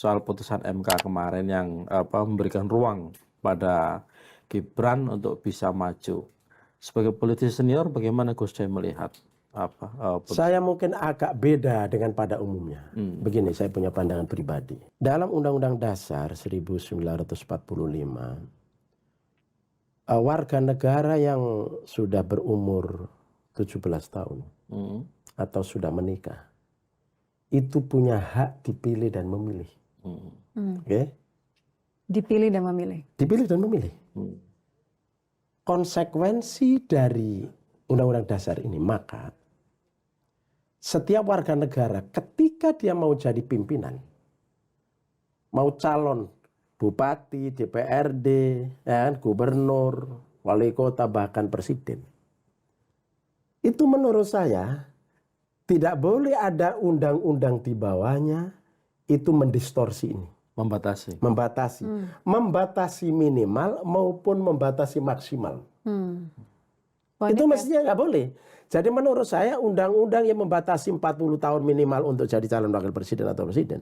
soal putusan MK kemarin yang memberikan ruang pada Gibran untuk bisa maju. Sebagai politisi senior, bagaimana Gus Coy melihat Saya mungkin agak beda dengan pada umumnya. Begini, saya punya pandangan pribadi. Dalam Undang-Undang Dasar 1945, warga negara yang sudah berumur 17 tahun atau sudah menikah, itu punya hak dipilih dan memilih. Okay? Dipilih dan memilih. Dipilih dan memilih. Konsekuensi dari Undang-Undang Dasar ini, maka setiap warga negara ketika dia mau jadi pimpinan, mau calon bupati, DPRD, gubernur, wali kota, bahkan presiden, itu menurut saya tidak boleh ada undang-undang di bawahnya itu mendistorsi ini. Membatasi minimal maupun membatasi maksimal. Itu mestinya nggak boleh. Jadi menurut saya undang-undang yang membatasi 40 tahun minimal untuk jadi calon wakil presiden atau presiden,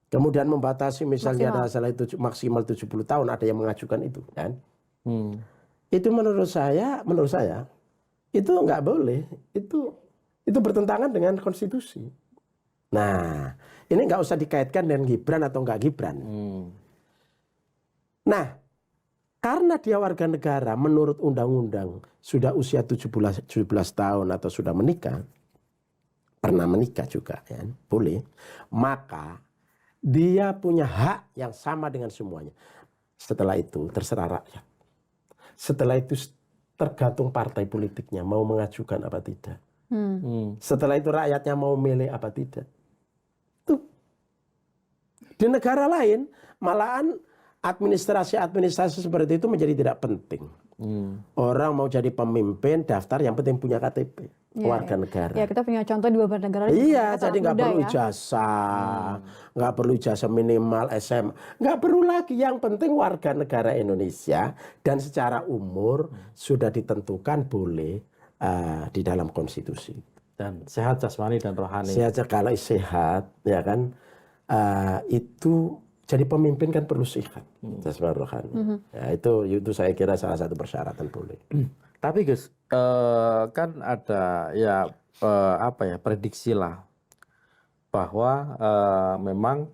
kemudian membatasi misalnya ada salah itu maksimal 70 tahun, ada yang mengajukan itu kan. Itu menurut saya itu nggak boleh. Itu bertentangan dengan konstitusi. Nah, ini nggak usah dikaitkan dengan Gibran atau nggak Gibran. Nah, karena dia warga negara menurut undang-undang sudah usia 17 tahun atau sudah menikah, pernah menikah juga ya, boleh, maka dia punya hak yang sama dengan semuanya. Setelah itu terserah rakyat. Setelah itu tergantung partai politiknya mau mengajukan apa tidak. Setelah itu rakyatnya mau milih apa tidak. Tuh. Di negara lain malahan administrasi seperti itu menjadi tidak penting. Orang mau jadi pemimpin daftar yang penting punya KTP warga negara. Ya, kita punya contoh di beberapa negara. Iya, jadi nggak perlu ijazah, nggak perlu ijazah minimal SMA, nggak perlu lagi. Yang penting warga negara Indonesia dan secara umur sudah ditentukan boleh di dalam konstitusi. Dan sehat jasmani dan rohani. Sehat, kalau sehat, ya kan, itu jadi pemimpin kan perlu sehat, jasmani rohani. Ya, itu saya kira salah satu persyaratan boleh. Tapi Gus, kan ada ya prediksi lah bahwa memang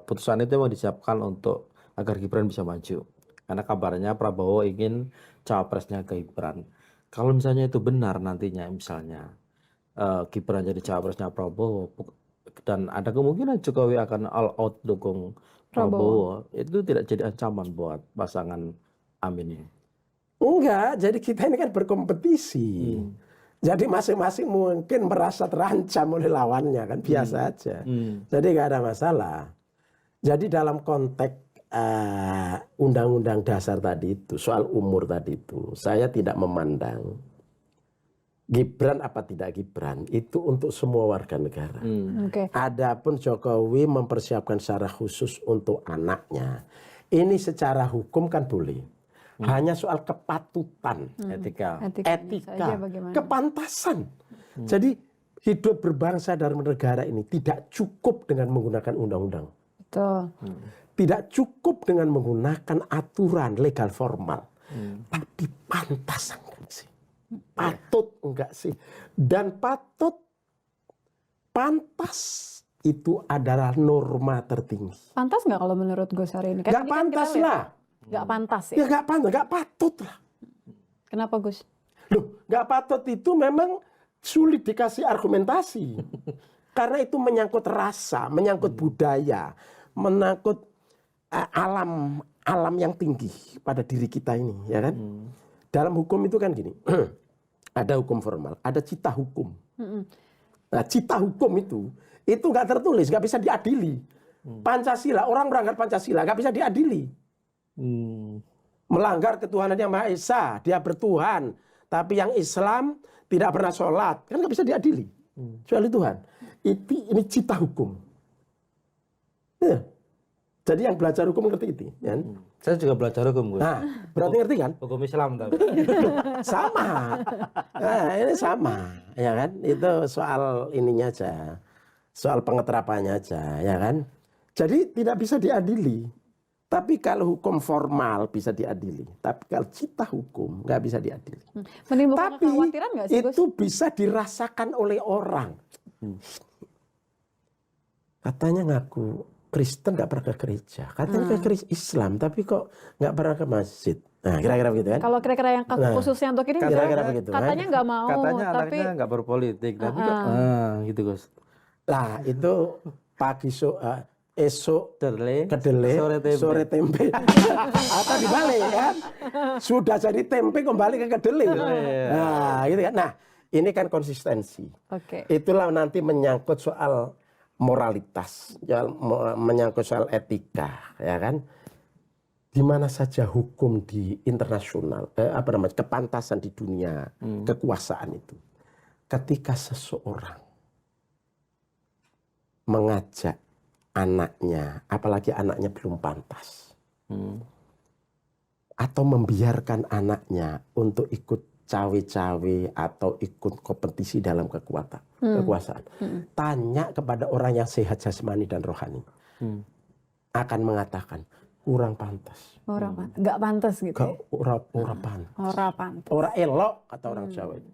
putusan itu mau disiapkan untuk agar Gibran bisa maju. Karena kabarnya Prabowo ingin cawapresnya ke Gibran. Kalau misalnya itu benar nantinya, misalnya Gibran jadi cawapresnya Prabowo dan ada kemungkinan Jokowi akan all out dukung Prabowo, itu tidak jadi ancaman buat pasangan Amin ini? Enggak, jadi kita ini kan berkompetisi. Jadi masing-masing mungkin merasa terancam oleh lawannya, kan biasa aja. Jadi nggak ada masalah. Jadi dalam konteks Undang-Undang Dasar tadi itu, soal umur tadi itu, saya tidak memandang Gibran apa tidak Gibran, itu untuk semua warga negara. Adapun Jokowi mempersiapkan secara khusus untuk anaknya, ini secara hukum kan boleh. Hanya soal kepatutan, etika, kepantasan. Jadi hidup berbangsa dan negara ini tidak cukup dengan menggunakan undang-undang. Tidak cukup dengan menggunakan aturan legal formal, tapi pantas enggak sih? Patut enggak sih? Dan pantas itu adalah norma tertinggi. Pantas nggak kalau menurut Gus hari ini? Nggak pantas lah. Nggak pantas ya? Ya nggak pantas, nggak patut lah. Kenapa Gus? Loh, nggak patut itu memang sulit dikasih argumentasi. Karena itu menyangkut rasa, menyangkut budaya, menyangkut alam yang tinggi pada diri kita ini, ya kan? Dalam hukum itu kan gini, ada hukum formal, ada cita hukum. Nah, cita hukum itu nggak tertulis, nggak bisa diadili. Pancasila, orang berangkat Pancasila nggak bisa diadili. Melanggar ketuhanan yang Maha Esa, dia bertuhan, tapi yang Islam tidak pernah sholat, kan nggak bisa diadili. Kecuali Tuhan. Ini cita hukum. Ya. Jadi yang belajar hukum ngerti itu, kan? Saya juga belajar hukum, Gus. Nah, berarti ngerti kan? Hukum Islam tapi. Sama. Nah, ini sama, ya kan? Itu soal ininya aja. Soal pengeterapannya aja, ya kan? Jadi tidak bisa diadili. Tapi kalau hukum formal bisa diadili. Tapi kalau cita hukum nggak bisa diadili. Menimbulkan Tapi kekhawatiran nggak sih Gus? itu bisa dirasakan oleh orang. Katanya ngaku Kristen nggak pernah ke gereja. Katanya ke gereja Islam, tapi kok nggak pernah ke masjid. Nah, kira-kira begitu kan? Kalau kira-kira yang khususnya untuk ini Kira-kira begitu, kan? katanya nggak mau, Katanya tapi anaknya nggak berpolitik, tapi kok gitu Gus. Lah itu pagi esok kedelai, sore tempe. Atau dibalik kan? Sudah jadi tempe kembali ke kedelai. Nah, gitu kan. Nah, ini kan konsistensi. Oke. Itulah nanti menyangkut soal moralitas, ya, menyangkut soal etika, ya kan? Di mana saja hukum di internasional, kepantasan di dunia, kekuasaan itu. Ketika seseorang mengajak anaknya, apalagi anaknya belum pantas, atau membiarkan anaknya untuk ikut cawe-cawe atau ikut kompetisi dalam kekuasaan, tanya kepada orang yang sehat jasmani dan rohani, akan mengatakan kurang pantas, nggak pantas gitu. orang pantas, Ora pantas. orang elok kata orang Jawa itu.